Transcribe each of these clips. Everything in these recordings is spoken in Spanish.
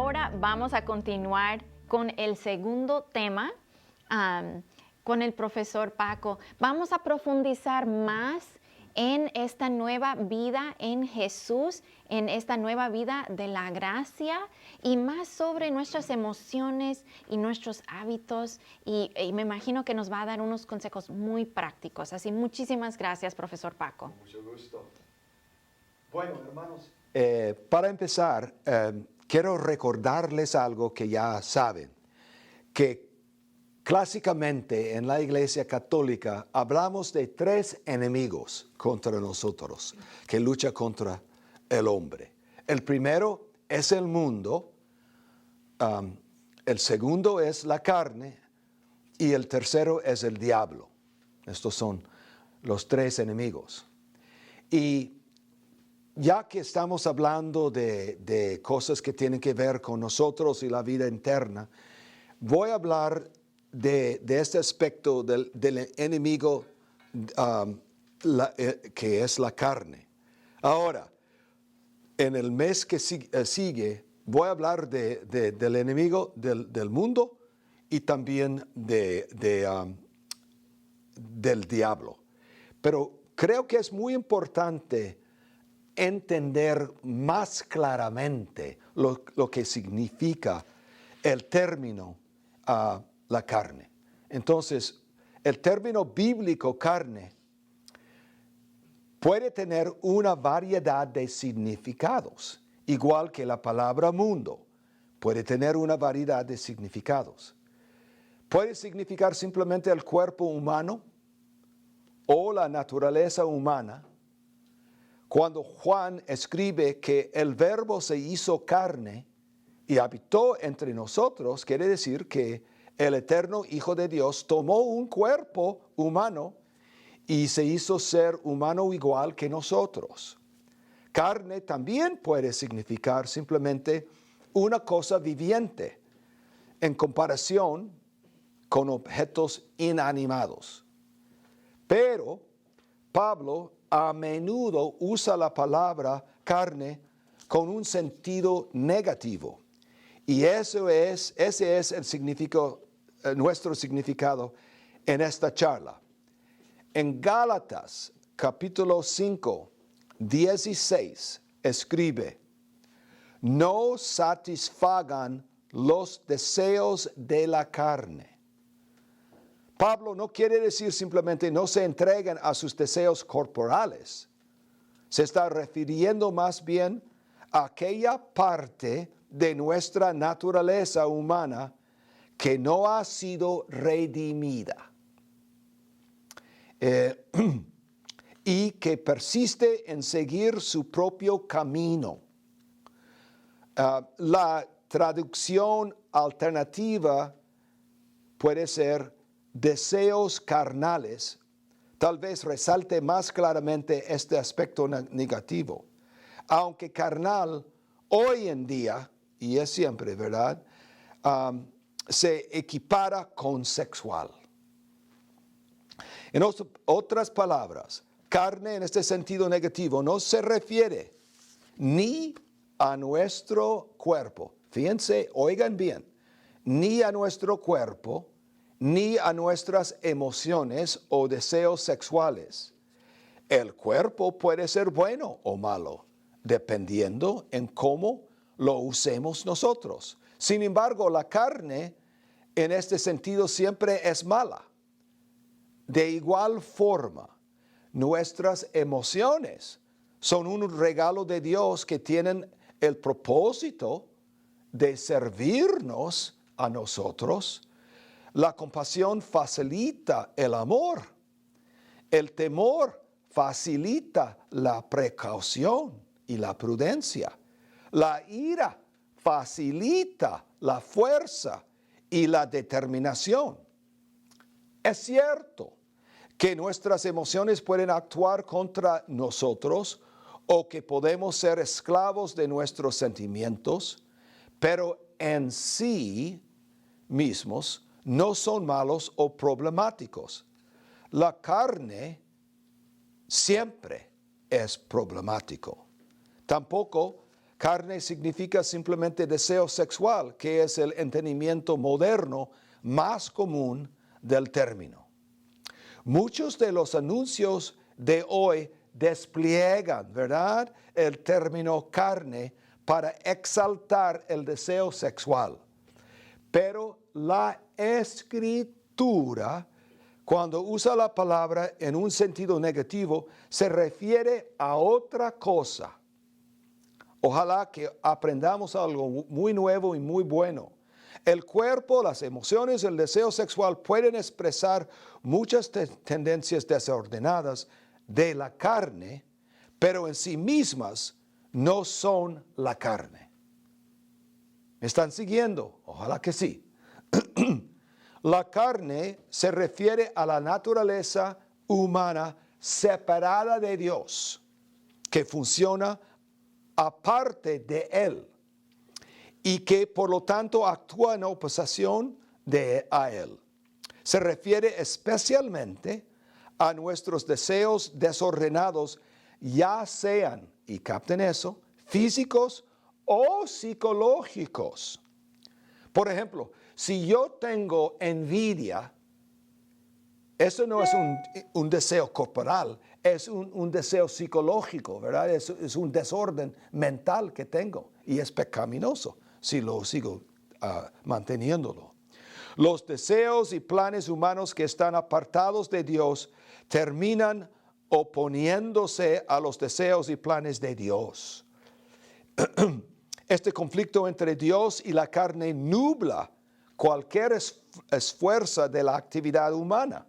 ahora vamos a continuar con el segundo tema con el profesor Paco. Vamos a profundizar más en esta nueva vida en Jesús, en esta nueva vida de la gracia y más sobre nuestras emociones y nuestros hábitos y me imagino que nos va a dar unos consejos muy prácticos. Así, muchísimas gracias, profesor Paco. Mucho gusto. Bueno, hermanos, para empezar, quiero recordarles algo que ya saben, que clásicamente en la Iglesia Católica hablamos de 3 enemigos contra nosotros, que luchan contra el hombre. El primero es el mundo, el segundo es la carne y el tercero es el diablo. Estos son los 3 enemigos. Y ya que estamos hablando de cosas que tienen que ver con nosotros y la vida interna, voy a hablar de este aspecto del enemigo que es la carne. Ahora, en el mes que sigue, voy a hablar del enemigo del mundo y también del diablo. Pero creo que es muy importante entender más claramente lo que significa el término la carne. Entonces, el término bíblico carne puede tener una variedad de significados, igual que la palabra mundo puede tener una variedad de significados. Puede significar simplemente el cuerpo humano o la naturaleza humana. Cuando Juan escribe que el Verbo se hizo carne y habitó entre nosotros, quiere decir que el eterno Hijo de Dios tomó un cuerpo humano y se hizo ser humano igual que nosotros. Carne también puede significar simplemente una cosa viviente en comparación con objetos inanimados. Pero Pablo a menudo usa la palabra carne con un sentido negativo. Y ese es el significado, nuestro significado en esta charla. En Gálatas, capítulo 5, 16, escribe: no satisfagan los deseos de la carne. Pablo no quiere decir simplemente no se entreguen a sus deseos corporales. Se está refiriendo más bien a aquella parte de nuestra naturaleza humana que no ha sido redimida y que persiste en seguir su propio camino. La traducción alternativa puede ser deseos carnales. Tal vez resalte más claramente este aspecto negativo. Aunque carnal, hoy en día, y es siempre, ¿verdad?, se equipara con sexual. En otras palabras, carne en este sentido negativo no se refiere ni a nuestro cuerpo, fíjense, oigan bien, ni a nuestro cuerpo, ni a nuestras emociones o deseos sexuales. El cuerpo puede ser bueno o malo, dependiendo en cómo lo usemos nosotros. Sin embargo, la carne en este sentido siempre es mala. De igual forma, nuestras emociones son un regalo de Dios que tienen el propósito de servirnos a nosotros. La compasión facilita el amor. El temor facilita la precaución y la prudencia. La ira facilita la fuerza y la determinación. Es cierto que nuestras emociones pueden actuar contra nosotros o que podemos ser esclavos de nuestros sentimientos, pero en sí mismos no son malos o problemáticos. La carne siempre es problemático. Tampoco carne significa simplemente deseo sexual, que es el entendimiento moderno más común del término. Muchos de los anuncios de hoy despliegan, ¿verdad?, el término carne para exaltar el deseo sexual. Pero la Escritura, cuando usa la palabra en un sentido negativo, se refiere a otra cosa. Ojalá que aprendamos algo muy nuevo y muy bueno. El cuerpo, las emociones, el deseo sexual pueden expresar muchas tendencias desordenadas de la carne, pero en sí mismas no son la carne. ¿Me están siguiendo? Ojalá que sí. La carne se refiere a la naturaleza humana separada de Dios, que funciona aparte de Él y que por lo tanto actúa en oposición a Él. Se refiere especialmente a nuestros deseos desordenados, ya sean, y capten eso, físicos o psicológicos. Por ejemplo, si yo tengo envidia, eso no es un deseo corporal, es un deseo psicológico, ¿verdad? Es un desorden mental que tengo y es pecaminoso si lo sigo manteniéndolo. Los deseos y planes humanos que están apartados de Dios terminan oponiéndose a los deseos y planes de Dios. Este conflicto entre Dios y la carne nubla cualquier esfuerzo de la actividad humana.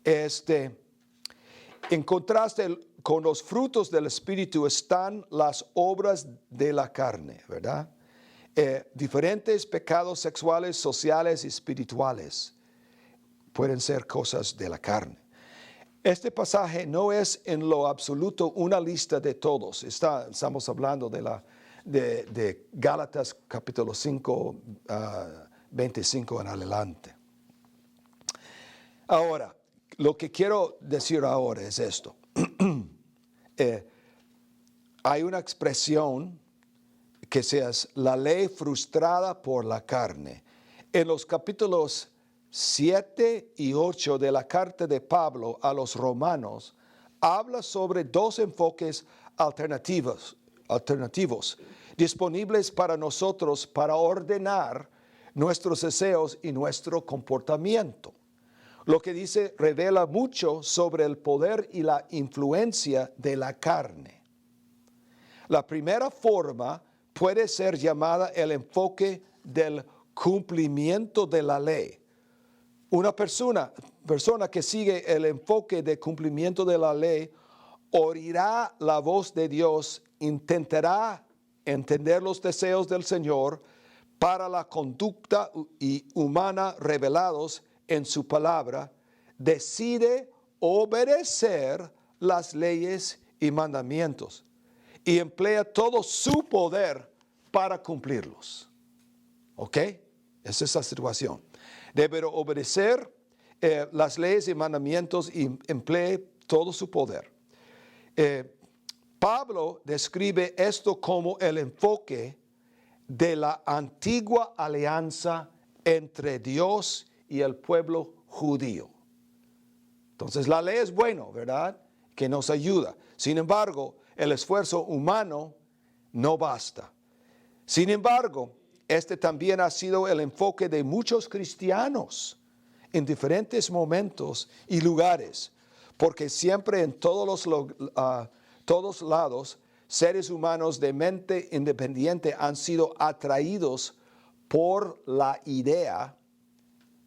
En contraste con los frutos del Espíritu están las obras de la carne, ¿verdad? Diferentes pecados sexuales, sociales y espirituales pueden ser cosas de la carne. Este pasaje no es en lo absoluto una lista de todos. Estamos hablando de Gálatas capítulo 5, 25 en adelante. Ahora, lo que quiero decir ahora es esto. Hay una expresión que es la ley frustrada por la carne. En los capítulos 7 y 8 de la carta de Pablo a los romanos, habla sobre dos enfoques alternativos disponibles para nosotros para ordenar nuestros deseos y nuestro comportamiento. Lo que dice revela mucho sobre el poder y la influencia de la carne. La primera forma puede ser llamada el enfoque del cumplimiento de la ley. Una persona que sigue el enfoque de cumplimiento de la ley oirá la voz de Dios, intentará entender los deseos del Señor para la conducta humana revelados en su palabra, decide obedecer las leyes y mandamientos y emplea todo su poder para cumplirlos. ¿Ok? Esa es la situación. Debe obedecer las leyes y mandamientos y emplee todo su poder. Pablo describe esto como el enfoque de la antigua alianza entre Dios y el pueblo judío. Entonces la ley es bueno, ¿verdad? Que nos ayuda. Sin embargo, el esfuerzo humano no basta. Sin embargo, este también ha sido el enfoque de muchos cristianos en diferentes momentos y lugares, porque siempre en todos lados, seres humanos de mente independiente han sido atraídos por la idea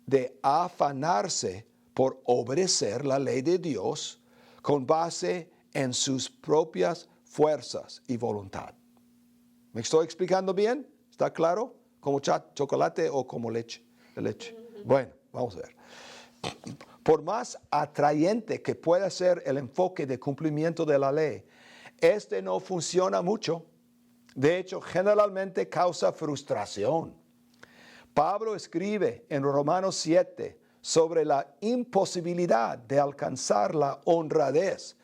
de afanarse por obedecer la ley de Dios con base en sus propias fuerzas y voluntad. ¿Me estoy explicando bien? ¿Está claro? ¿Como chocolate o como leche? De leche. Bueno, vamos a ver. Por más atrayente que pueda ser el enfoque de cumplimiento de la ley, este no funciona mucho. De hecho, generalmente causa frustración. Pablo escribe en Romanos 7 sobre la imposibilidad de alcanzar la honradez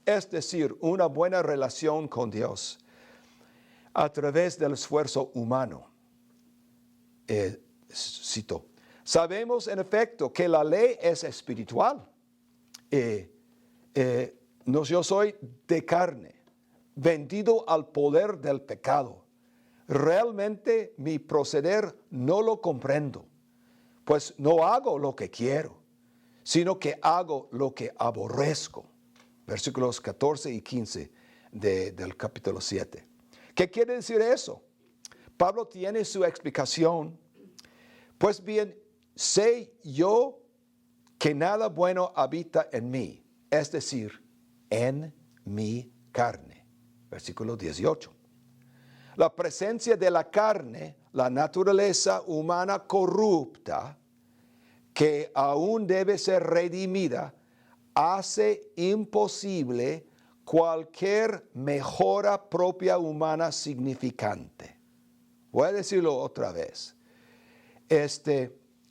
es decir, una buena relación con Dios, a través del esfuerzo humano. Cito, sabemos en efecto que la ley es espiritual. No, yo soy de carne, vendido al poder del pecado. Realmente mi proceder no lo comprendo, pues no hago lo que quiero, sino que hago lo que aborrezco. Versículos 14 y 15 del capítulo 7. ¿Qué quiere decir eso? Pablo tiene su explicación. Pues bien, sé yo que nada bueno habita en mí, es decir, en mi carne. Versículo 18. La presencia de la carne, la naturaleza humana corrupta, que aún debe ser redimida, hace imposible cualquier mejora propia humana significante. Voy a decirlo otra vez.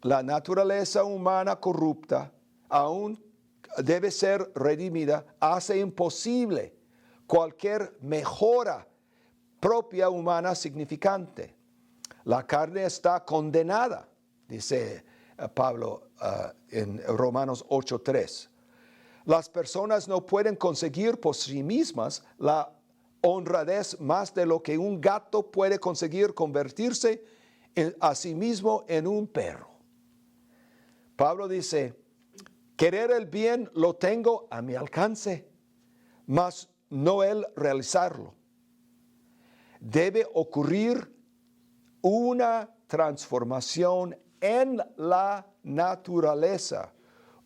La naturaleza humana corrupta, aún debe ser redimida, hace imposible cualquier mejora propia humana significante. La carne está condenada, dice Pablo en Romanos 8:3. Las personas no pueden conseguir por sí mismas la honradez más de lo que un gato puede conseguir convertirse a sí mismo en un perro. Pablo dice, querer el bien lo tengo a mi alcance, mas no el realizarlo. Debe ocurrir una transformación en la naturaleza,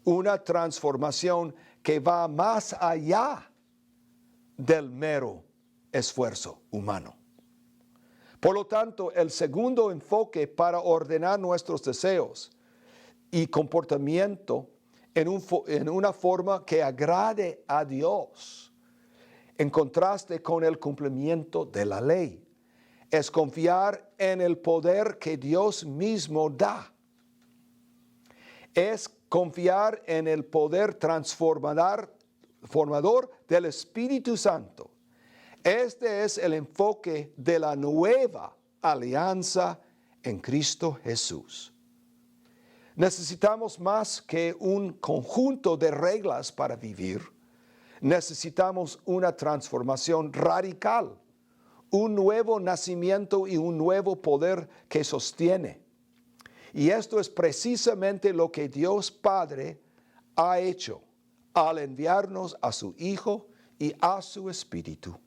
una transformación que va más allá del mero esfuerzo humano. Por lo tanto, el segundo enfoque para ordenar nuestros deseos y comportamiento en una forma que agrade a Dios, en contraste con el cumplimiento de la ley, es confiar en el poder que Dios mismo da. Es confiar en el poder transformador del Espíritu Santo. Este es el enfoque de la nueva alianza en Cristo Jesús. Necesitamos más que un conjunto de reglas para vivir. Necesitamos una transformación radical, un nuevo nacimiento y un nuevo poder que sostiene. Y esto es precisamente lo que Dios Padre ha hecho al enviarnos a su Hijo y a su Espíritu.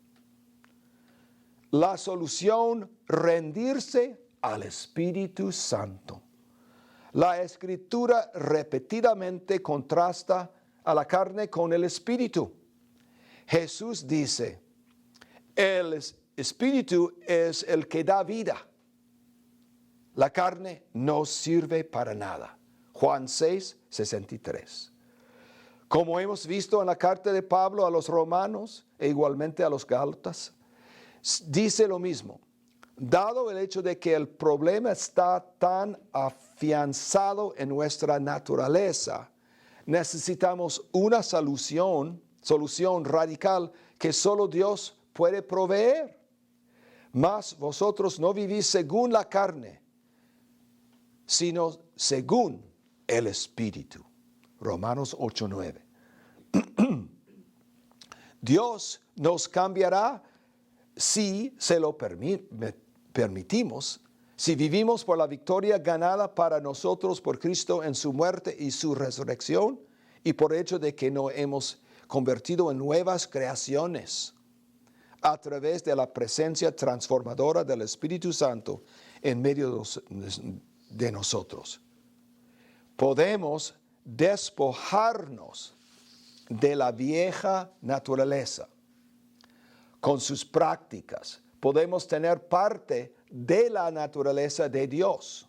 La solución, rendirse al Espíritu Santo. La Escritura repetidamente contrasta a la carne con el Espíritu. Jesús dice, el Espíritu es el que da vida. La carne no sirve para nada. Juan 6:63. Como hemos visto en la carta de Pablo a los romanos e igualmente a los gálatas, dice lo mismo. Dado el hecho de que el problema está tan afianzado en nuestra naturaleza, necesitamos una solución radical que solo Dios puede proveer. Mas vosotros no vivís según la carne, sino según el Espíritu. Romanos 8:9. Dios nos cambiará si se lo permitimos, si vivimos por la victoria ganada para nosotros por Cristo en su muerte y su resurrección, y por hecho de que nos hemos convertido en nuevas creaciones a través de la presencia transformadora del Espíritu Santo en medio de nosotros. Podemos despojarnos de la vieja naturaleza con sus prácticas. Podemos tener parte de la naturaleza de Dios.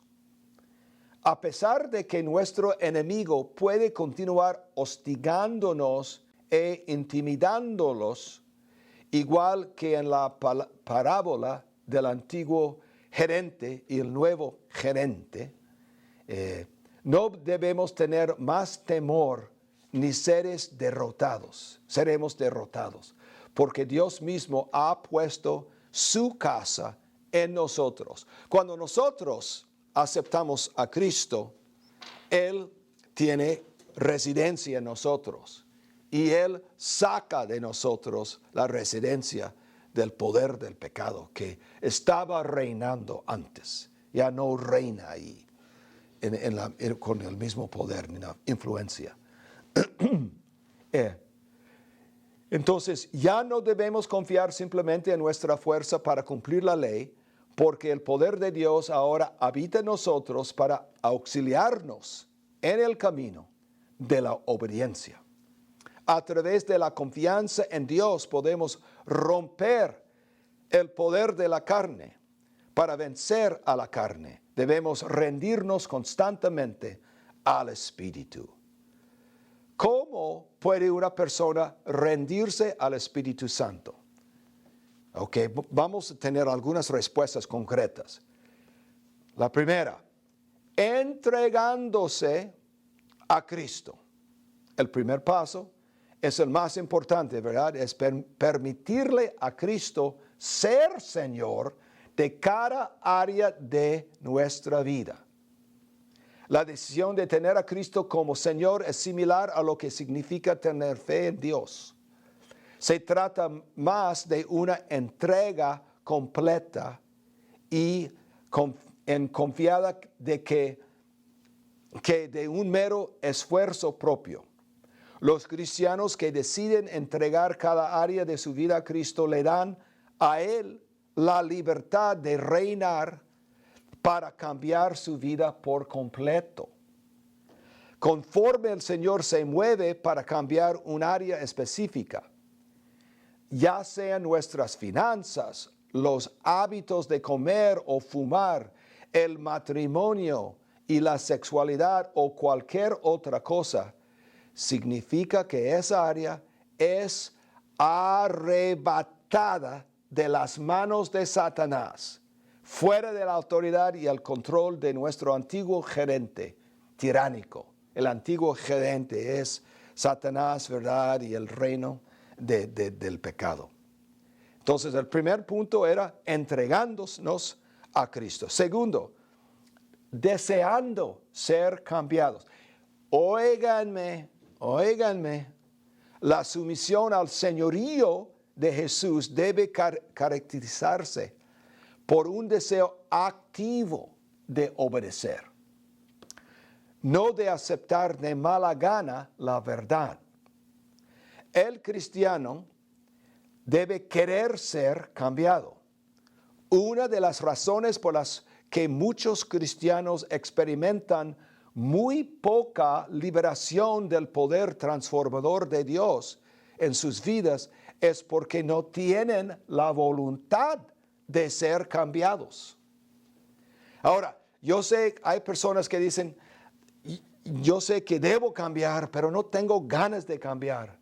A pesar de que nuestro enemigo puede continuar hostigándonos e intimidándolos, igual que en la parábola del antiguo gerente y el nuevo gerente, no debemos tener más temor ni seres derrotados. Seremos derrotados, porque Dios mismo ha puesto su casa en nosotros. Cuando nosotros aceptamos a Cristo, Él tiene residencia en nosotros y Él saca de nosotros la residencia del poder del pecado que estaba reinando antes. Ya no reina ahí con el mismo poder ni la influencia. Entonces, ya no debemos confiar simplemente en nuestra fuerza para cumplir la ley, porque el poder de Dios ahora habita en nosotros para auxiliarnos en el camino de la obediencia. A través de la confianza en Dios podemos romper el poder de la carne. Para vencer a la carne, debemos rendirnos constantemente al Espíritu. ¿Cómo puede una persona rendirse al Espíritu Santo? Ok, vamos a tener algunas respuestas concretas. La primera, entregándose a Cristo. El primer paso es el más importante, ¿verdad? Es permitirle a Cristo ser Señor de cada área de nuestra vida. La decisión de tener a Cristo como Señor es similar a lo que significa tener fe en Dios. Se trata más de una entrega completa y confiada de que de un mero esfuerzo propio. Los cristianos que deciden entregar cada área de su vida a Cristo le dan a Él la libertad de reinar para cambiar su vida por completo. Conforme el Señor se mueve para cambiar un área específica, ya sean nuestras finanzas, los hábitos de comer o fumar, el matrimonio y la sexualidad o cualquier otra cosa, significa que esa área es arrebatada de las manos de Satanás, fuera de la autoridad y el control de nuestro antiguo gerente tiránico. El antiguo gerente es Satanás, ¿verdad? Y el reino del pecado. Entonces, el primer punto era entregándonos a Cristo. Segundo, deseando ser cambiados. Óiganme, la sumisión al señorío de Jesús debe caracterizarse por un deseo activo de obedecer, no de aceptar de mala gana la verdad. El cristiano debe querer ser cambiado. Una de las razones por las que muchos cristianos experimentan muy poca liberación del poder transformador de Dios en sus vidas es porque no tienen la voluntad de ser cambiados. Ahora, yo sé, hay personas que dicen, yo sé que debo cambiar, pero no tengo ganas de cambiar.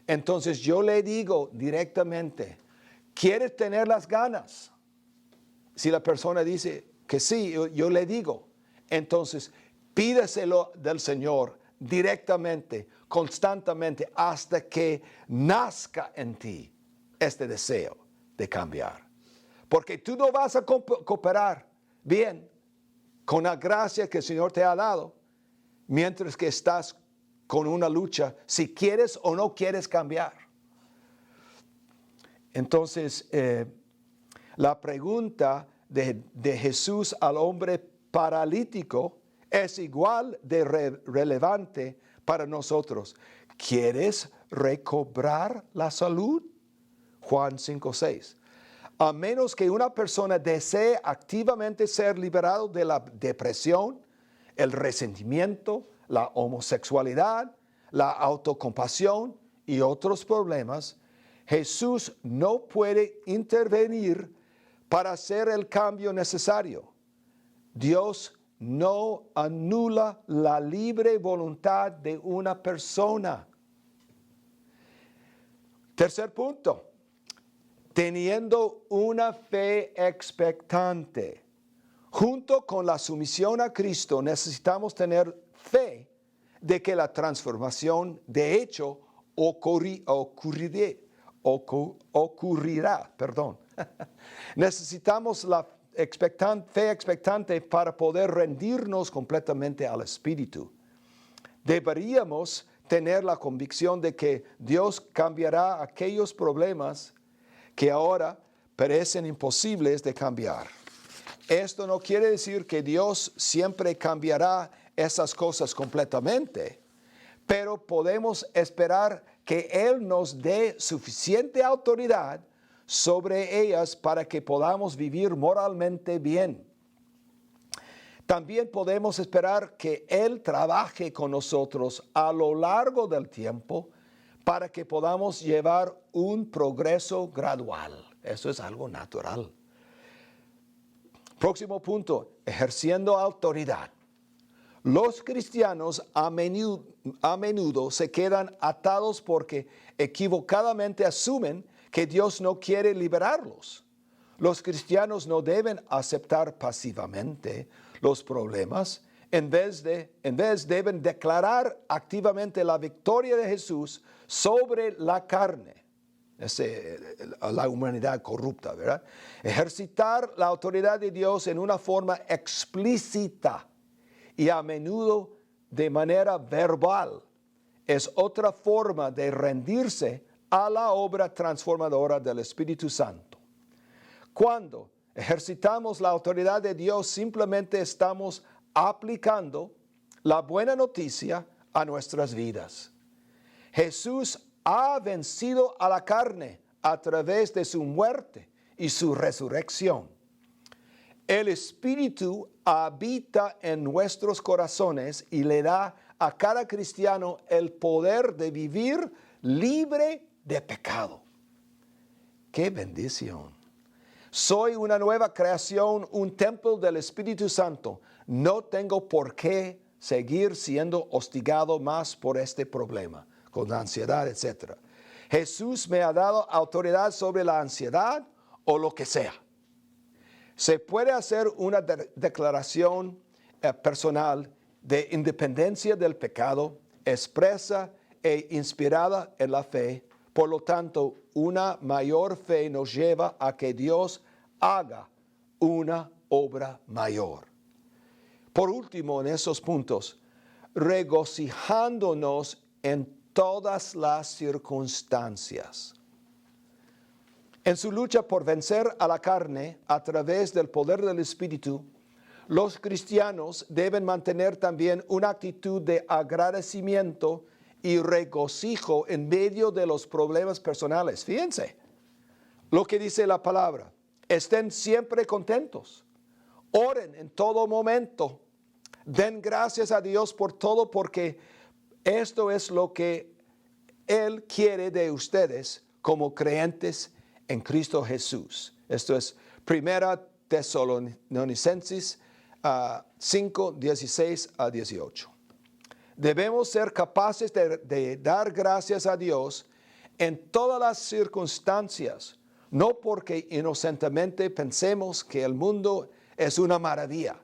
Entonces yo le digo directamente, ¿quieres tener las ganas? Si la persona dice que sí, yo le digo, entonces pídeselo del Señor directamente, constantemente, hasta que nazca en ti este deseo de cambiar. Porque tú no vas a cooperar bien con la gracia que el Señor te ha dado, mientras que estás con una lucha, si quieres o no quieres cambiar. Entonces, la pregunta de Jesús al hombre paralítico es igual de relevante para nosotros. ¿Quieres recobrar la salud? Juan 5:6. A menos que una persona desee activamente ser liberado de la depresión, el resentimiento, la homosexualidad, la autocompasión y otros problemas, Jesús no puede intervenir para hacer el cambio necesario. Dios no anula la libre voluntad de una persona. Tercer punto, teniendo una fe expectante. Junto con la sumisión a Cristo necesitamos tener fe de que la transformación de hecho ocurrirá. Necesitamos la fe expectante para poder rendirnos completamente al Espíritu. Deberíamos tener la convicción de que Dios cambiará aquellos problemas que ahora parecen imposibles de cambiar. Esto no quiere decir que Dios siempre cambiará esas cosas completamente, pero podemos esperar que Él nos dé suficiente autoridad sobre ellas para que podamos vivir moralmente bien. También podemos esperar que Él trabaje con nosotros a lo largo del tiempo para que podamos llevar un progreso gradual. Eso es algo natural. Próximo punto, ejerciendo autoridad. Los cristianos a menudo se quedan atados porque equivocadamente asumen que Dios no quiere liberarlos. Los cristianos no deben aceptar pasivamente los problemas, en vez deben declarar activamente la victoria de Jesús sobre la carne. La humanidad corrupta, ¿verdad? Ejercitar la autoridad de Dios en una forma explícita y a menudo de manera verbal es otra forma de rendirse a la obra transformadora del Espíritu Santo. Cuando ejercitamos la autoridad de Dios, simplemente estamos aplicando la buena noticia a nuestras vidas. Jesús ha vencido a la carne a través de su muerte y su resurrección. El Espíritu habita en nuestros corazones y le da a cada cristiano el poder de vivir libre de pecado. ¡Qué bendición! Soy una nueva creación, un templo del Espíritu Santo. No tengo por qué seguir siendo hostigado más por este problema, con ansiedad, etc. Jesús me ha dado autoridad sobre la ansiedad o lo que sea. Se puede hacer una declaración personal de independencia del pecado, expresa e inspirada en la fe. Por lo tanto, una mayor fe nos lleva a que Dios haga una obra mayor. Por último, en esos puntos, regocijándonos en todas las circunstancias. En su lucha por vencer a la carne a través del poder del Espíritu, los cristianos deben mantener también una actitud de agradecimiento y regocijo en medio de los problemas personales. Fíjense lo que dice la palabra. Estén siempre contentos. Oren en todo momento. Den gracias a Dios por todo, porque esto es lo que Él quiere de ustedes como creyentes en Cristo Jesús. Esto es 1 Tesalonicenses 5, 16 a 18. Debemos ser capaces de dar gracias a Dios en todas las circunstancias, no porque inocentemente pensemos que el mundo es una maravilla,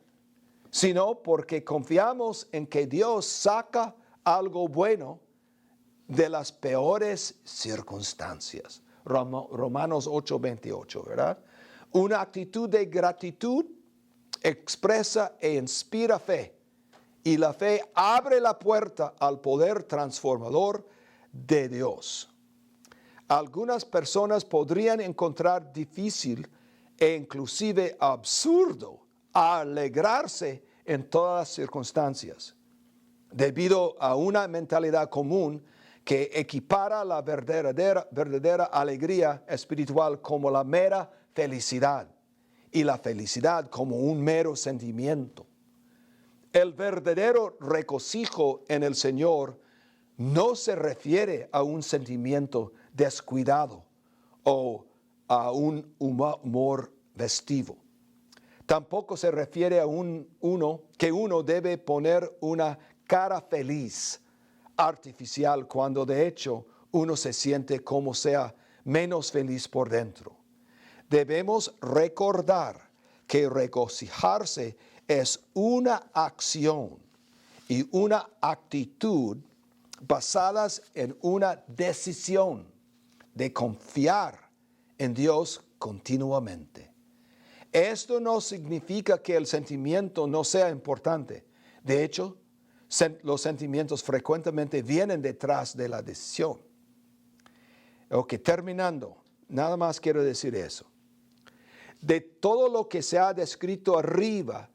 sino porque confiamos en que Dios saca algo bueno de las peores circunstancias. Romanos 8:28, ¿verdad? Una actitud de gratitud expresa e inspira fe, y la fe abre la puerta al poder transformador de Dios. Algunas personas podrían encontrar difícil e inclusive absurdo alegrarse en todas las circunstancias, debido a una mentalidad común que equipara la verdadera alegría espiritual como la mera felicidad y la felicidad como un mero sentimiento. El verdadero regocijo en el Señor no se refiere a un sentimiento descuidado o a un humor festivo. Tampoco se refiere a que uno debe poner una cara feliz artificial cuando de hecho uno se siente como sea menos feliz por dentro. Debemos recordar que regocijarse es una acción y una actitud basadas en una decisión de confiar en Dios continuamente. Esto no significa que el sentimiento no sea importante. De hecho, los sentimientos frecuentemente vienen detrás de la decisión. Ok, terminando, nada más quiero decir eso. De todo lo que se ha descrito arriba,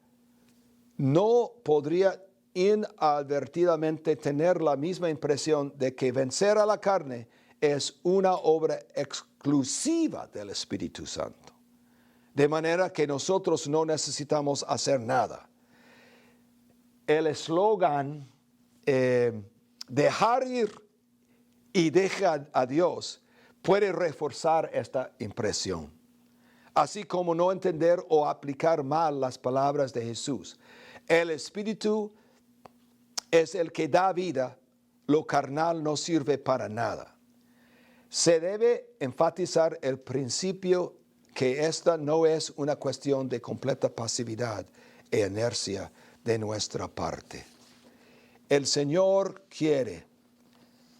no podría inadvertidamente tener la misma impresión de que vencer a la carne es una obra exclusiva del Espíritu Santo. De manera que nosotros no necesitamos hacer nada. El eslogan, dejar ir y deja a Dios, puede reforzar esta impresión. Así como no entender o aplicar mal las palabras de Jesús. El Espíritu es el que da vida, lo carnal no sirve para nada. Se debe enfatizar el principio que esta no es una cuestión de completa pasividad e inercia de nuestra parte. El Señor quiere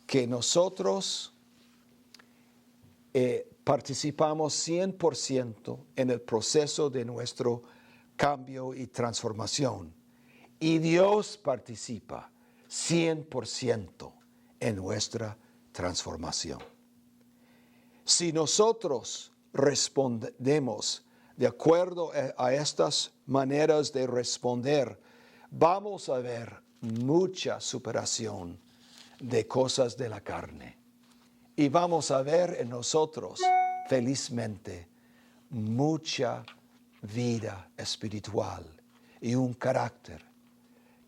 que nosotros participamos 100% en el proceso de nuestro cambio y transformación. Y Dios participa 100% en nuestra transformación. Si nosotros respondemos de acuerdo a estas maneras de responder, vamos a ver mucha superación de cosas de la carne. Y vamos a ver en nosotros, felizmente, mucha vida espiritual y un carácter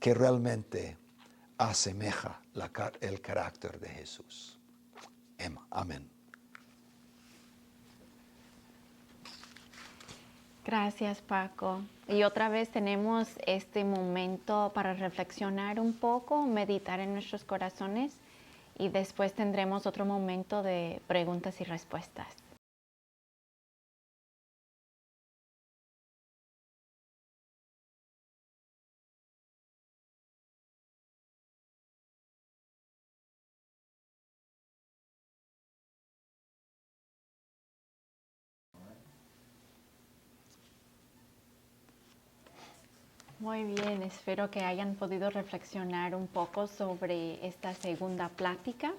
que realmente asemeja el carácter de Jesús. Amén. Gracias, Paco. Y otra vez tenemos este momento para reflexionar un poco, meditar en nuestros corazones y después tendremos otro momento de preguntas y respuestas. Muy bien, espero que hayan podido reflexionar un poco sobre esta segunda plática.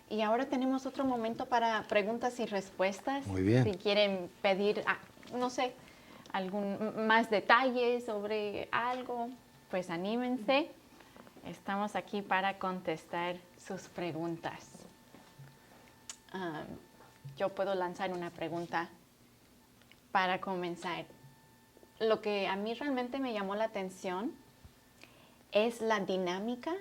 Y ahora tenemos otro momento para preguntas y respuestas. Muy bien. Si quieren pedir, no sé, algún más detalles sobre algo, pues anímense. Estamos aquí para contestar sus preguntas. Yo puedo lanzar una pregunta para comenzar. Lo que a mí realmente me llamó la atención es la dinámica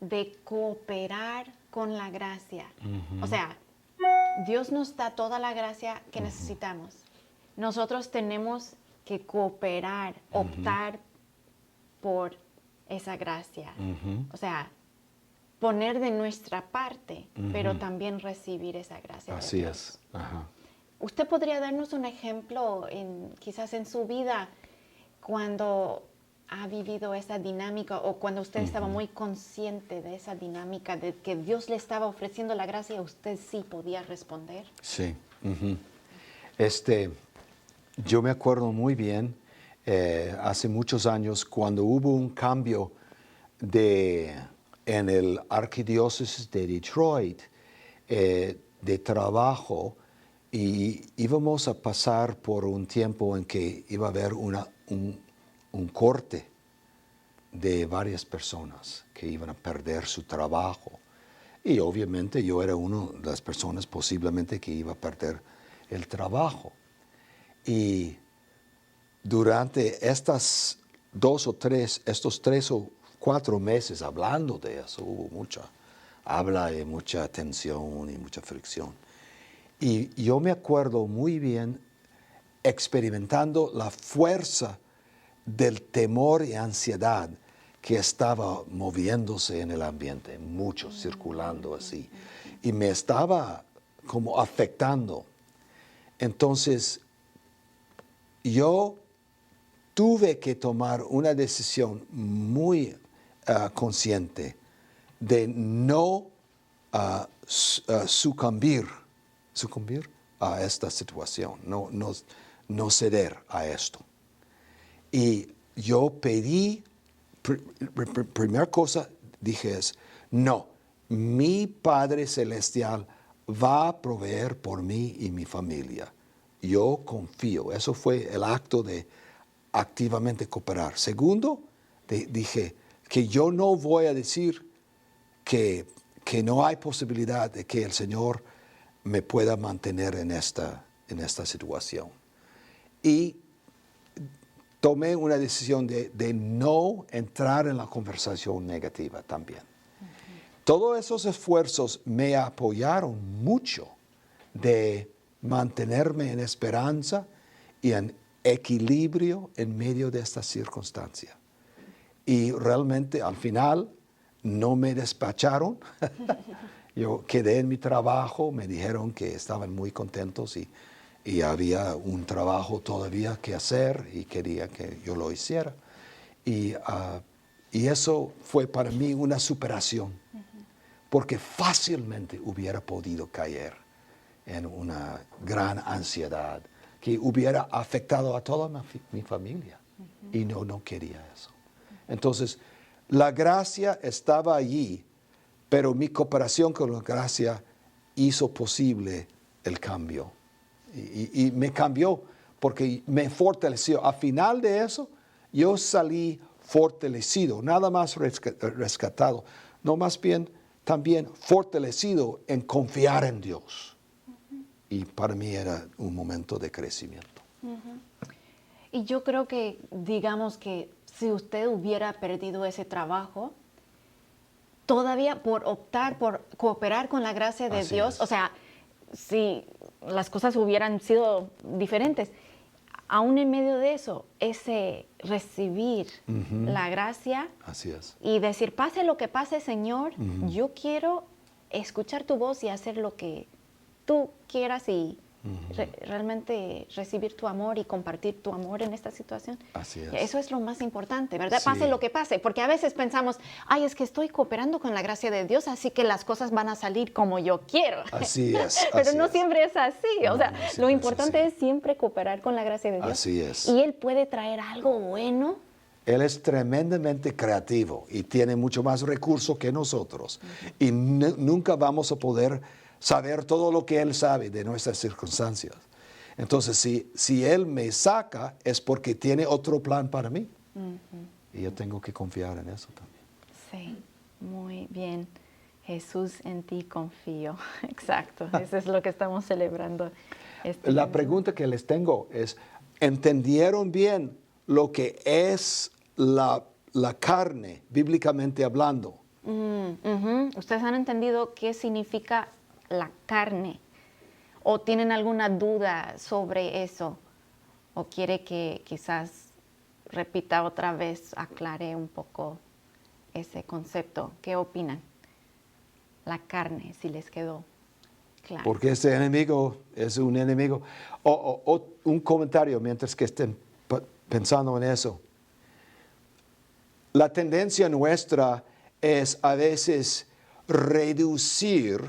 de cooperar con la gracia. Uh-huh. O sea, Dios nos da toda la gracia que necesitamos. Nosotros tenemos que cooperar, optar por esa gracia. O sea, poner de nuestra parte, pero también recibir esa gracia. Así es. Ajá. ¿Usted podría darnos un ejemplo, quizás en su vida, cuando ha vivido esa dinámica o cuando usted estaba muy consciente de esa dinámica, de que Dios le estaba ofreciendo la gracia y usted sí podía responder? Sí. Yo me acuerdo muy bien, hace muchos años, cuando hubo un cambio en el arquidiócesis de Detroit, de trabajo, y íbamos a pasar por un tiempo en que iba a haber un corte de varias personas que iban a perder su trabajo. Y obviamente yo era una de las personas posiblemente que iba a perder el trabajo. Y durante estos 3 o 4 meses hablando de eso, hubo mucha habla y mucha tensión y mucha fricción. Y yo me acuerdo muy bien experimentando la fuerza del temor y ansiedad que estaba moviéndose en el ambiente, mucho circulando así. Y me estaba como afectando. Entonces, yo tuve que tomar una decisión muy consciente de no sucumbir a esta situación, no ceder a esto. Y yo pedí, primera cosa dije es, no, mi Padre Celestial va a proveer por mí y mi familia. Yo confío. Eso fue el acto de activamente cooperar. Segundo, dije que yo no voy a decir que no hay posibilidad de que el Señor me pueda mantener en esta situación. Y tomé una decisión de no entrar en la conversación negativa también. Todos esos esfuerzos me apoyaron mucho de mantenerme en esperanza y en equilibrio en medio de esta circunstancia. Y realmente al final no me despacharon. Yo quedé en mi trabajo, me dijeron que estaban muy contentos y había un trabajo todavía que hacer y quería que yo lo hiciera. Y eso fue para mí una superación, porque fácilmente hubiera podido caer en una gran ansiedad que hubiera afectado a toda mi familia. Y no quería eso. Entonces, la gracia estaba allí, pero mi cooperación con la gracia hizo posible el cambio. Y me cambió porque me fortaleció. A final de eso, yo salí fortalecido, nada más rescatado, no más bien también fortalecido en confiar en Dios. Y para mí era un momento de crecimiento. Y yo creo que, digamos que si usted hubiera perdido ese trabajo, todavía por optar por cooperar con la gracia de Así Dios, es. o sea, si las cosas hubieran sido diferentes, aún en medio de eso, ese recibir la gracia Así es. y decir, pase lo que pase, Señor, yo quiero escuchar tu voz y hacer lo que tú quieras y realmente recibir tu amor y compartir tu amor en esta situación. Así es. Eso es lo más importante, ¿verdad? Sí. Pase lo que pase, porque a veces pensamos, ay, es que estoy cooperando con la gracia de Dios, así que las cosas van a salir como yo quiero. Así es. Pero así no es. siempre es así. O sea, No siempre lo es importante así. es siempre cooperar con la gracia de Dios. Así es. Y Él puede traer algo bueno. Él es tremendamente creativo y tiene mucho más recursos que nosotros. Y nunca vamos a poder saber todo lo que Él sabe de nuestras circunstancias. Entonces, si Él me saca, es porque tiene otro plan para mí. Y yo tengo que confiar en eso también. Sí, muy bien. Jesús, en ti confío. Exacto, eso es lo que estamos celebrando. La pregunta que les tengo es, ¿entendieron bien lo que es la carne, bíblicamente hablando? ¿Ustedes han entendido qué significa la carne? ¿O tienen alguna duda sobre eso? ¿O quiere que quizás repita otra vez, aclare un poco ese concepto? ¿Qué opinan? La carne, si les quedó claro. Porque este enemigo es un enemigo. O un comentario mientras que estén pensando en eso. La tendencia nuestra es a veces reducir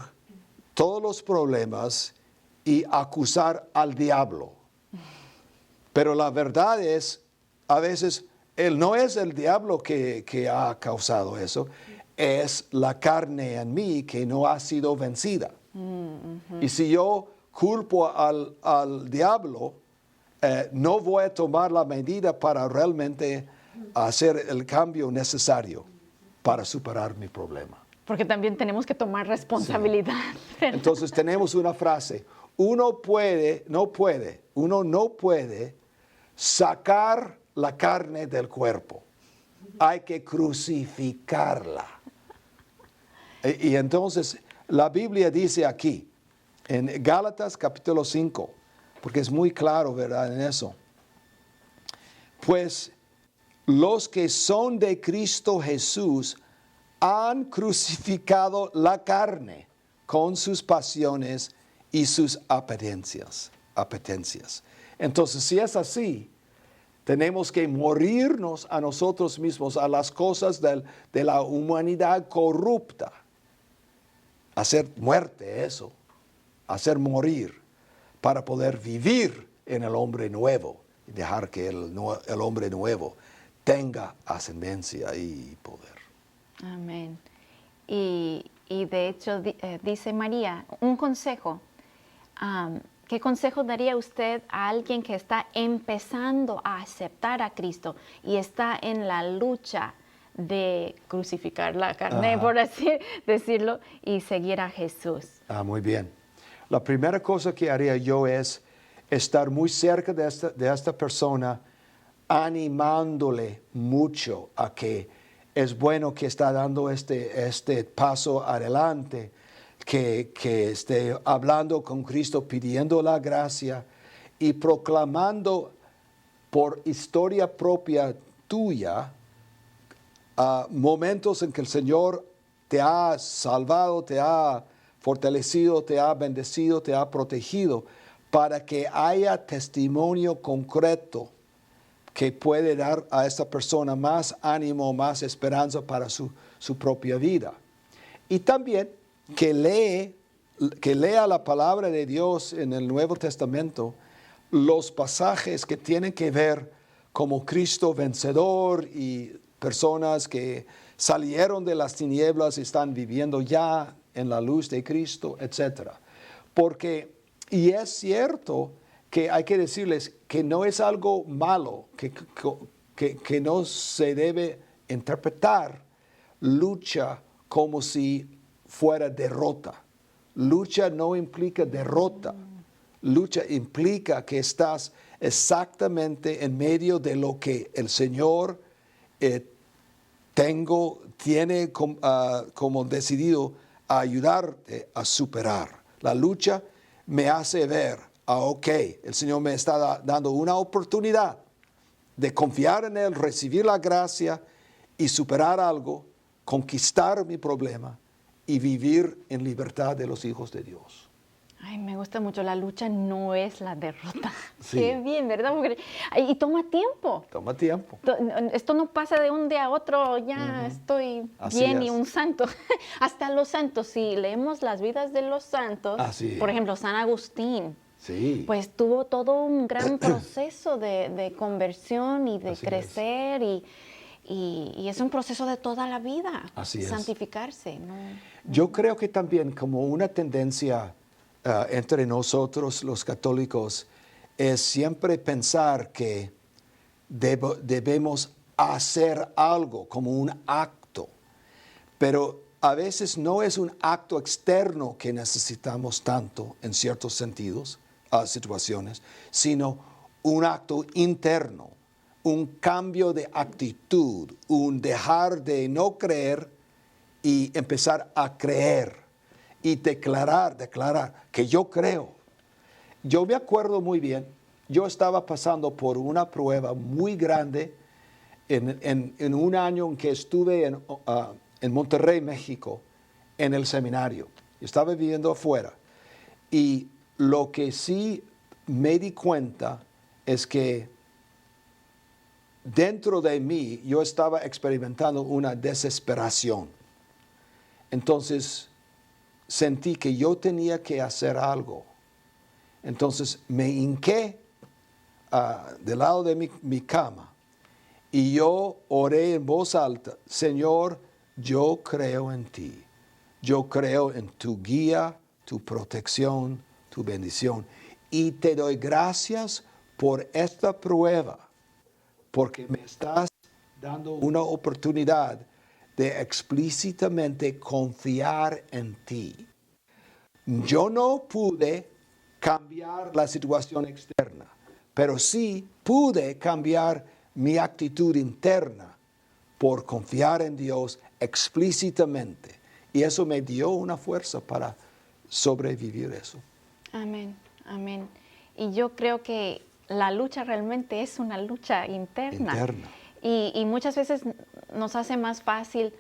todos los problemas y acusar al diablo. Pero la verdad es, a veces, él no es el diablo que ha causado eso, es la carne en mí que no ha sido vencida. Y si yo culpo al diablo, no voy a tomar la medida para realmente hacer el cambio necesario para superar mi problema. Porque también tenemos que tomar responsabilidad. Sí. Entonces tenemos una frase, uno no puede sacar la carne del cuerpo, hay que crucificarla. Y entonces la Biblia dice aquí, en Gálatas capítulo 5, porque es muy claro, ¿verdad?, en eso. Pues los que son de Cristo Jesús han crucificado la carne con sus pasiones y sus apetencias. Entonces, si es así, Tenemos que morirnos a nosotros mismos, a las cosas de la humanidad corrupta. Hacer muerte eso, hacer morir, para poder vivir en el hombre nuevo y dejar que el hombre nuevo tenga ascendencia y poder. Amén. Y de hecho dice María, un consejo. ¿Qué consejo daría usted a alguien que está empezando a aceptar a Cristo y está en la lucha de crucificar la carne, por así decirlo, y seguir a Jesús? Muy bien. La primera cosa que haría yo es estar muy cerca de esta persona, animándole mucho a que es bueno que está dando este paso adelante, que esté hablando con Cristo, pidiendo la gracia y proclamando por historia propia tuya momentos en que el Señor te ha salvado, te ha fortalecido, te ha bendecido, te ha protegido, para que haya testimonio concreto que puede dar a esta persona más ánimo, más esperanza para su propia vida. Y también que lea la palabra de Dios en el Nuevo Testamento, los pasajes que tienen que ver como Cristo vencedor y personas que salieron de las tinieblas y están viviendo ya en la luz de Cristo, etc. Y es cierto que hay que decirles que no es algo malo, que no se debe interpretar lucha como si fuera derrota. Lucha no implica derrota. Lucha implica que estás exactamente en medio de lo que el Señor tiene como decidido a ayudarte a superar. La lucha me hace ver, ok, el Señor me está dando una oportunidad de confiar en Él, recibir la gracia y superar algo, conquistar mi problema y vivir en libertad de los hijos de Dios. Ay, me gusta mucho. La lucha no es la derrota. Sí. Qué bien, ¿verdad? Y toma tiempo. Toma tiempo. Esto no pasa de un día a otro, ya estoy Así bien es. y un santo. Hasta los santos, si leemos las vidas de los santos, por ejemplo, San Agustín, sí, pues tuvo todo un gran proceso de conversión y de Así crecer y es un proceso de toda la vida. Así es. Santificarse, ¿no? Yo creo que también como una tendencia entre nosotros los católicos es siempre pensar que debemos hacer algo como un acto, pero a veces no es un acto externo que necesitamos tanto en ciertos sentidos, situaciones, sino un acto interno, un cambio de actitud, un dejar de no creer y empezar a creer y declarar que yo creo. Yo me acuerdo muy bien, yo estaba pasando por una prueba muy grande en un año en que estuve en Monterrey, México, en el seminario. Yo estaba viviendo afuera. Y lo que sí me di cuenta es que dentro de mí yo estaba experimentando una desesperación. Entonces sentí que yo tenía que hacer algo. Entonces me hinqué del lado de mi cama y yo oré en voz alta: Señor, yo creo en ti. Yo creo en tu guía, tu protección, tu bendición. Y te doy gracias por esta prueba, porque me estás dando una oportunidad de explícitamente confiar en ti. Yo no pude cambiar la situación externa, pero sí pude cambiar mi actitud interna por confiar en Dios explícitamente. Y eso me dio una fuerza para sobrevivir eso. Amén, amén. Y yo creo que la lucha realmente es una lucha interna. Y muchas veces nos hace más fácil,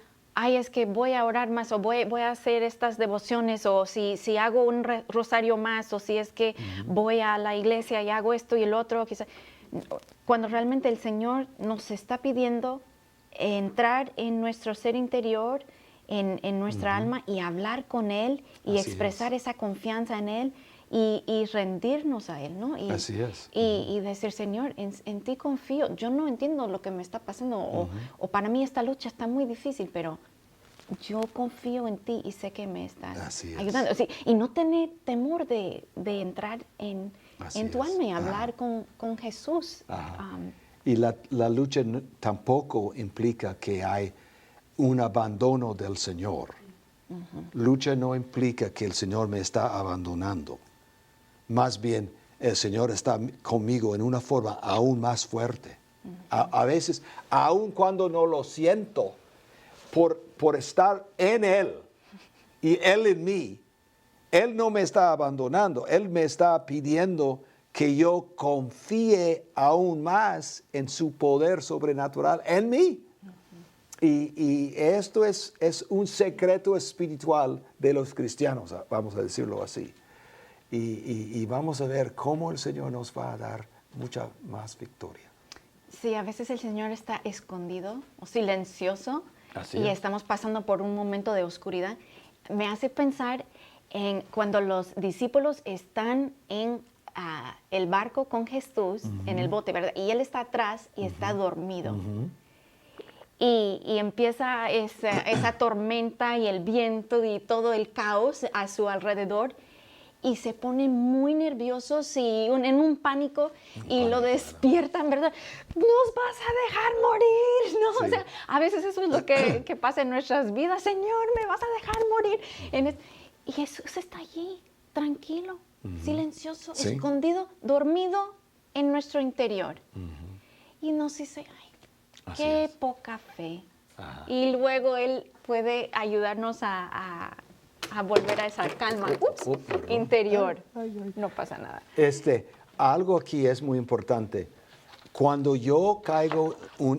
es que voy a orar más, o voy a hacer estas devociones, o si hago un rosario más, o si es que voy a la iglesia y hago esto y el otro, quizás. cuando realmente el Señor nos está pidiendo entrar en nuestro ser interior, en nuestra alma y hablar con Él y Así expresar es. esa confianza en Él y rendirnos a Él, ¿no? Así es. Y decir, Señor, en ti confío. Yo no entiendo lo que me está pasando o para mí esta lucha está muy difícil, pero yo confío en ti y sé que me estás Así es. ayudando. Sí, y no tener temor de entrar en Así tu es. alma y hablar con Jesús. Ajá. Y la lucha tampoco implica que hay un abandono del Señor. Lucha no implica que el Señor me está abandonando. Más bien, el Señor está conmigo en una forma aún más fuerte. A veces, aun cuando no lo siento, por estar en Él y Él en mí, Él no me está abandonando. Él me está pidiendo que yo confíe aún más en su poder sobrenatural en mí. Y esto es un secreto espiritual de los cristianos, vamos a decirlo así. Y vamos a ver cómo el Señor nos va a dar mucha más victoria. Sí, a veces el Señor está escondido o silencioso Así y es. estamos pasando por un momento de oscuridad. Me hace pensar en cuando los discípulos están en el barco con Jesús, en el bote, ¿verdad? Y Él está atrás y está dormido. Y empieza esa tormenta y el viento y todo el caos a su alrededor. Y se ponen muy nerviosos y en un pánico y lo despiertan, ¿verdad? Nos vas a dejar morir, ¿no? Sí. O sea, a veces eso es lo que pasa en nuestras vidas. Señor, me vas a dejar morir. Y Jesús está allí, tranquilo, silencioso, Sí. escondido, dormido en nuestro interior. Y nos dice, ay, Así qué es. poca fe. Ajá. Y luego Él puede ayudarnos a volver a esa calma perdón. interior. No pasa nada. Algo aquí es muy importante. Cuando yo caigo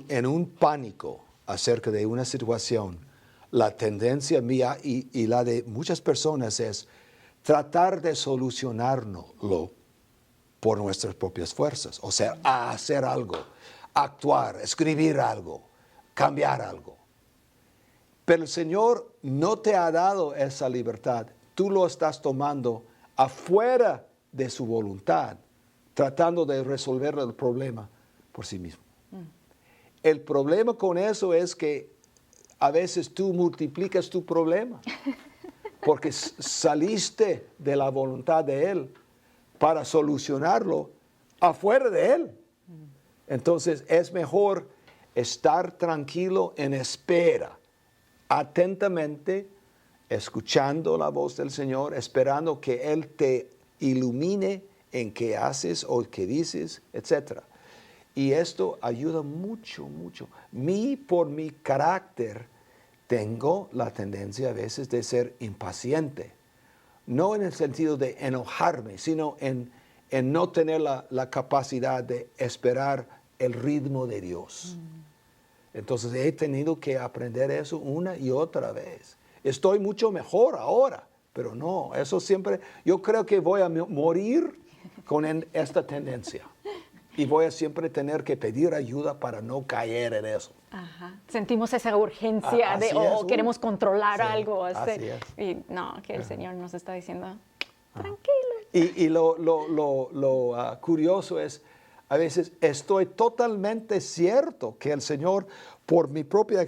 en un pánico acerca de una situación, la tendencia mía y la de muchas personas es tratar de solucionarlo por nuestras propias fuerzas. O sea, a hacer algo, actuar, escribir algo, cambiar algo. Pero el Señor no te ha dado esa libertad. Tú lo estás tomando afuera de su voluntad, tratando de resolver el problema por sí mismo. El problema con eso es que a veces tú multiplicas tu problema, porque saliste de la voluntad de Él para solucionarlo afuera de Él. Entonces es mejor estar tranquilo en espera, atentamente, escuchando la voz del Señor, esperando que Él te ilumine en qué haces o qué dices, etc. Y esto ayuda mucho, mucho. Por mi carácter, tengo la tendencia a veces de ser impaciente. No en el sentido de enojarme, sino en no tener la capacidad de esperar el ritmo de Dios. Entonces he tenido que aprender eso una y otra vez. Estoy mucho mejor ahora, pero no, eso siempre, yo creo que voy a morir con esta tendencia. Y voy a siempre tener que pedir ayuda para no caer en eso. Ajá. Sentimos esa urgencia Así o es. queremos controlar Sí, algo. así es. Y no, que el Señor nos está diciendo, tranquilo. Y lo curioso es, a veces estoy totalmente cierto que el Señor, por mi propia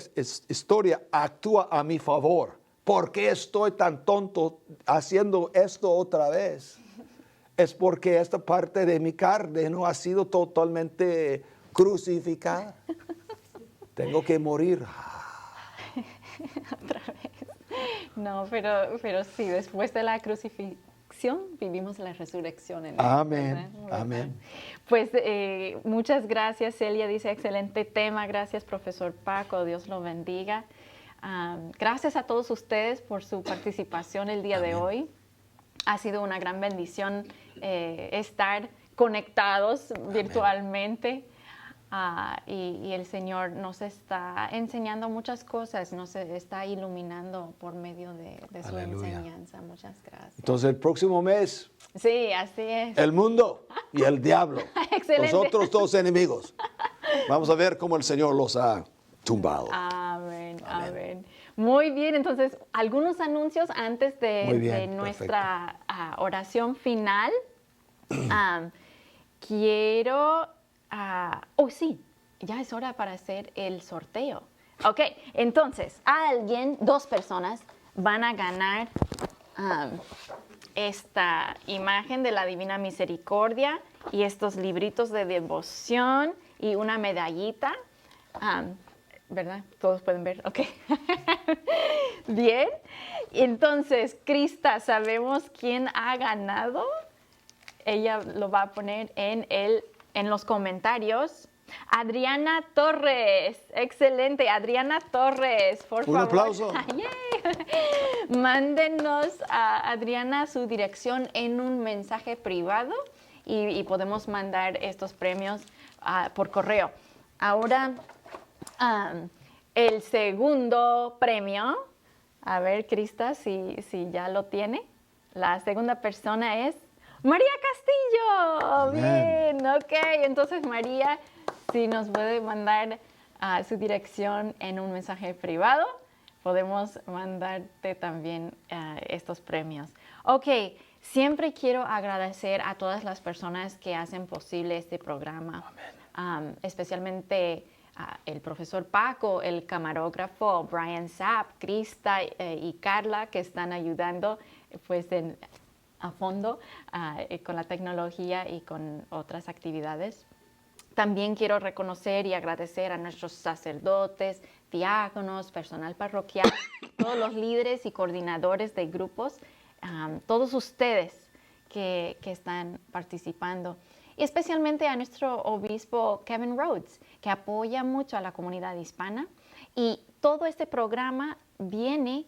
historia, actúa a mi favor. ¿Por qué estoy tan tonto haciendo esto otra vez? Es porque esta parte de mi carne no ha sido totalmente crucificada. Tengo que morir. Otra vez. No, pero sí, después de la crucifixión vivimos la resurrección en él. Amén, ¿verdad? amén. Pues muchas gracias, Celia dice, excelente tema. Gracias, profesor Paco, Dios lo bendiga. Gracias a todos ustedes por su participación el día de hoy. Ha sido una gran bendición estar conectados virtualmente. y el Señor nos está enseñando muchas cosas, nos está iluminando por medio de su Aleluya. enseñanza. Muchas gracias. Entonces el próximo mes, Sí, así es. el mundo y el diablo, Excelente. los otros dos enemigos. Vamos a ver cómo el Señor los ha tumbado. Amén, amén. Muy bien, entonces, algunos anuncios antes Muy bien, de nuestra oración final. Quiero, sí, ya es hora para hacer el sorteo. Ok, entonces, dos personas van a ganar esta imagen de la Divina Misericordia y estos libritos de devoción y una medallita. ¿Verdad? Todos pueden ver, ok. Bien. Entonces, Krista, ¿sabemos quién ha ganado? Ella lo va a poner en los comentarios. Adriana Torres. Excelente. Adriana Torres, por favor. Un aplauso. Yay. Mándenos a Adriana su dirección en un mensaje privado y podemos mandar estos premios por correo. Ahora, el segundo premio. A ver, Krista, si ya lo tiene. La segunda persona es María Castillo. Amén. Bien, ok. Entonces, María, si nos puede mandar su dirección en un mensaje privado, podemos mandarte también estos premios. Ok, siempre quiero agradecer a todas las personas que hacen posible este programa. Especialmente el profesor Paco, el camarógrafo Brian Sapp, Krista y Carla, que están ayudando pues a fondo con la tecnología y con otras actividades. También quiero reconocer y agradecer a nuestros sacerdotes, diáconos, personal parroquial, todos los líderes y coordinadores de grupos, todos ustedes que están participando. Y especialmente a nuestro obispo Kevin Rhodes, que apoya mucho a la comunidad hispana. Y todo este programa viene,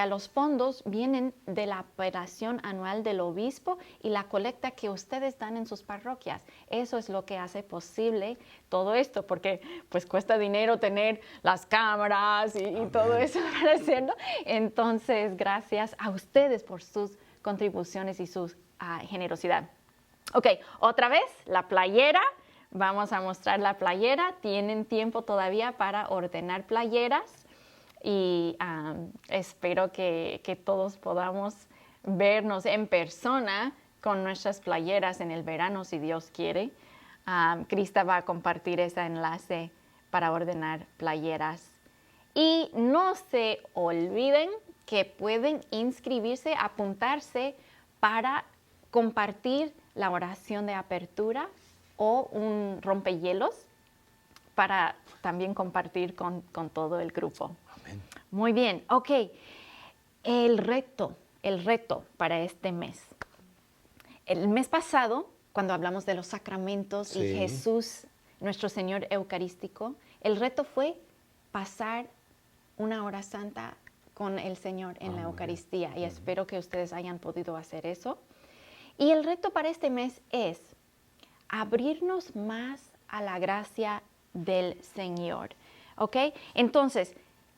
los fondos vienen de la operación anual del obispo y la colecta que ustedes dan en sus parroquias. Eso es lo que hace posible todo esto, porque pues cuesta dinero tener las cámaras y todo eso para hacerlo. Entonces, gracias a ustedes por sus contribuciones y su generosidad. Ok, otra vez, la playera. Vamos a mostrar la playera. Tienen tiempo todavía para ordenar playeras y espero que todos podamos vernos en persona con nuestras playeras en el verano, si Dios quiere. Krista va a compartir ese enlace para ordenar playeras. Y no se olviden que pueden inscribirse, apuntarse para compartir la oración de apertura o un rompehielos para también compartir con todo el grupo. Amén. Muy bien, ok. El reto para este mes. El mes pasado, cuando hablamos de los sacramentos y Jesús, nuestro Señor Eucarístico, el reto fue pasar una hora santa con el Señor en la Eucaristía y espero que ustedes hayan podido hacer eso. Y el reto para este mes es abrirnos más a la gracia del Señor, ¿ok? Entonces,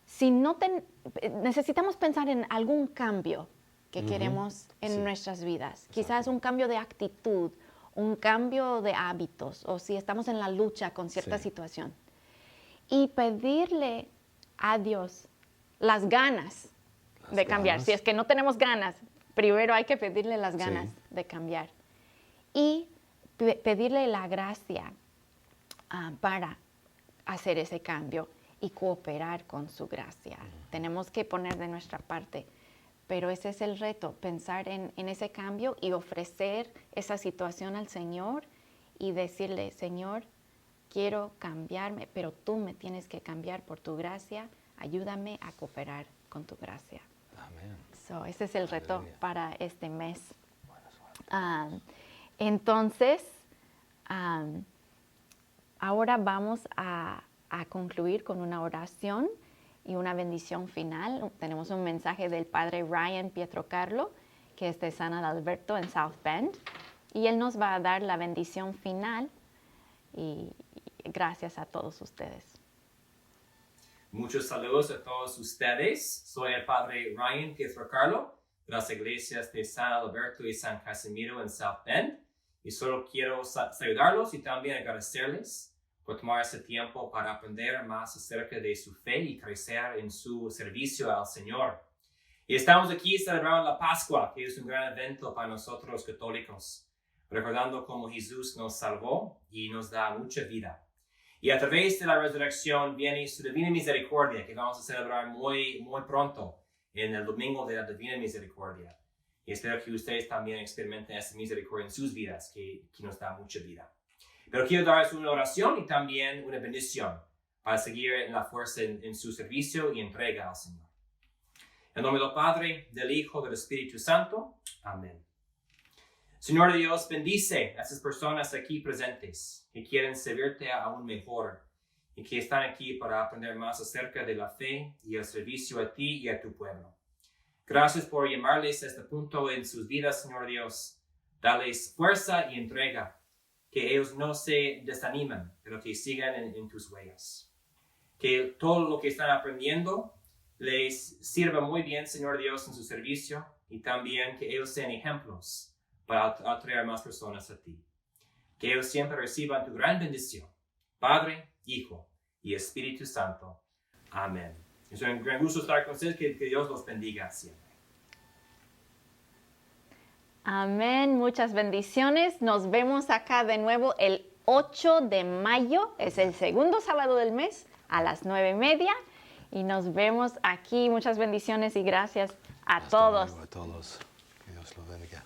si necesitamos pensar en algún cambio que queremos en nuestras vidas, quizás un cambio de actitud, un cambio de hábitos, o si estamos en la lucha con cierta situación, y pedirle a Dios las ganas de cambiar. Si es que no tenemos ganas, primero hay que pedirle las ganas de cambiar y pedirle la gracia para hacer ese cambio y cooperar con su gracia. Tenemos que poner de nuestra parte, pero ese es el reto, pensar en ese cambio y ofrecer esa situación al Señor y decirle, Señor, quiero cambiarme, pero tú me tienes que cambiar por tu gracia, ayúdame a cooperar con tu gracia. Amén. Ese es el reto para este mes. Entonces, ahora vamos a concluir con una oración y una bendición final. Tenemos un mensaje del padre Ryan Pietrocarlo, que es de San Adalberto en South Bend, y él nos va a dar la bendición final. Y gracias a todos ustedes. Muchos saludos a todos ustedes. Soy el padre Ryan Pietrocarlo de las iglesias de San Alberto y San Casimiro en South Bend. Y solo quiero saludarlos y también agradecerles por tomar ese tiempo para aprender más acerca de su fe y crecer en su servicio al Señor. Y estamos aquí celebrando la Pascua, que es un gran evento para nosotros católicos, recordando cómo Jesús nos salvó y nos da mucha vida. Y a través de la resurrección viene su divina misericordia, que vamos a celebrar muy pronto, en el domingo de la divina misericordia. Y espero que ustedes también experimenten esa misericordia en sus vidas, que nos da mucha vida. Pero quiero darles una oración y también una bendición para seguir en la fuerza en su servicio y entrega al Señor. En nombre del Padre, del Hijo, del Espíritu Santo. Amén. Señor Dios, bendice a esas personas aquí presentes que quieren servirte aún mejor y que están aquí para aprender más acerca de la fe y el servicio a ti y a tu pueblo. Gracias por llamarles a este punto en sus vidas, Señor Dios. Dales fuerza y entrega, que ellos no se desanimen, pero que sigan en tus huellas. Que todo lo que están aprendiendo les sirva muy bien, Señor Dios, en su servicio y también que ellos sean ejemplos para atraer más personas a ti. Que ellos siempre reciban tu gran bendición. Padre, Hijo y Espíritu Santo. Amén. Es un gran gusto estar con ustedes. Que Dios los bendiga siempre. Amén. Muchas bendiciones. Nos vemos acá de nuevo el 8 de mayo. Es el segundo sábado del mes a las 9:30. Y nos vemos aquí. Muchas bendiciones y gracias a todos. Hasta luego a todos. Que Dios los bendiga.